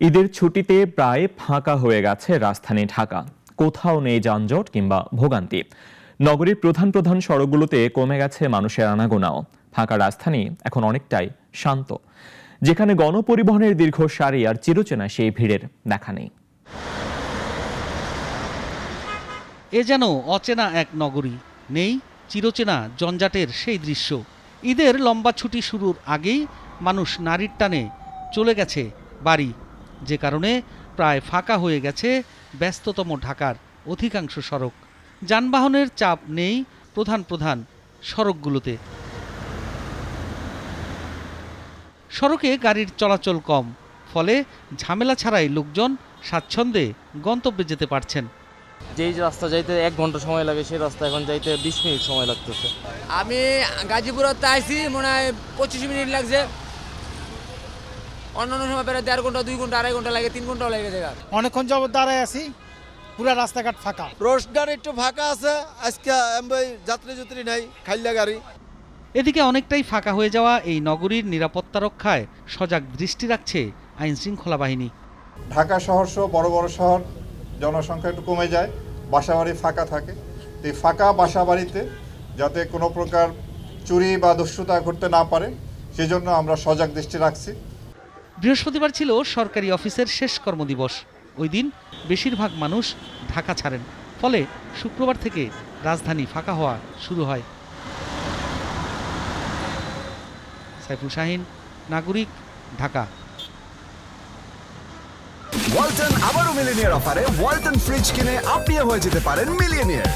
ঈদের ছুটিতে প্রায় ফাঁকা হয়ে গেছে রাজধানী ঢাকা। কোথাও নেই যানজট কিংবা ভোগান্তি। নগরীর প্রধান প্রধান সড়কগুলোতে কমে গেছে মানুষের আনাগোনাও। ফাঁকা রাজধানী এখন অনেকটাই শান্ত, যেখানে গণপরিবহনের দীর্ঘ সারি আর চিরচেনা সেই ভিড়ের দেখা নেই। এ যেন অচেনা এক নগরী, নেই চিরচেনা জঞ্জাটের সেই দৃশ্য। ঈদের লম্বা ছুটি শুরুর আগেই মানুষ নারীর টানে চলে গেছে বাড়ি, যে কারণে প্রায় ফাঁকা হয়ে গেছে ব্যস্ততম ঢাকার অধিকাংশ সড়ক। যানবাহনের চাপ নেই প্রধান প্রধান সড়কগুলোতে। সড়কে গাড়ির চলাচল কম, ফলে ঝামেলা ছাড়াই লোকজন স্বাচ্ছন্দ্যে গন্তব্যে যেতে পারছেন। যেই রাস্তা যাইতে 1 ঘন্টা সময় লাগে সেই রাস্তা এখন যাইতে 20 মিনিট সময় লাগতেছে। আমি গাজীপুরতে আইছি, মনে হয় 25 মিনিট লাগছে। অন্যান্য সময় প্রায় 1.5 ঘন্টা, 2 ঘন্টা, 2.5 ঘন্টা লাগে, 3 ঘন্টাও লাগে দেখা। অনেকক্ষণ যাবত দাঁড়ায় আছি, পুরো রাস্তাঘাট ফাঁকা। রোডঘাট একটু ফাঁকা আছে আজকে, যাত্রী নাই, খাইলা গাড়ি। এদিকে অনেকটাই ফাঁকা হয়ে যাওয়া এই নগরীর নিরাপত্তা রক্ষায় সজাগ দৃষ্টি রাখছে আইন শৃঙ্খলা বাহিনী। ঢাকা শহর সহ বড় বড় শহর জনসংখ্যা একটু কমে যায়, বাসাবাড়ি ফাঁকা থাকে। এই ফাঁকা বাসাবাড়িতে যাতে কোনো প্রকার চুরি বা দস্যুতা করতে না পারে, সেজন্য আমরা সজাগ দৃষ্টি রাখছি। বৃহস্পতিবার ছিল সরকারি অফিসের শেষ কর্মদিবস। ওই দিন বেশিরভাগ মানুষ ঢাকা ছাড়েন, ফলে শুক্রবার থেকে রাজধানী ফাঁকা হওয়া শুরু হয়। সাইফুল শাহিন, নাগরিক, ঢাকা। ওয়ালটন আবারও মিলিনিয়ার অফারে ওয়ালটন ফ্রিজ কিনে আপনিও হয়ে যেতে পারেন মিলিয়নিয়ার।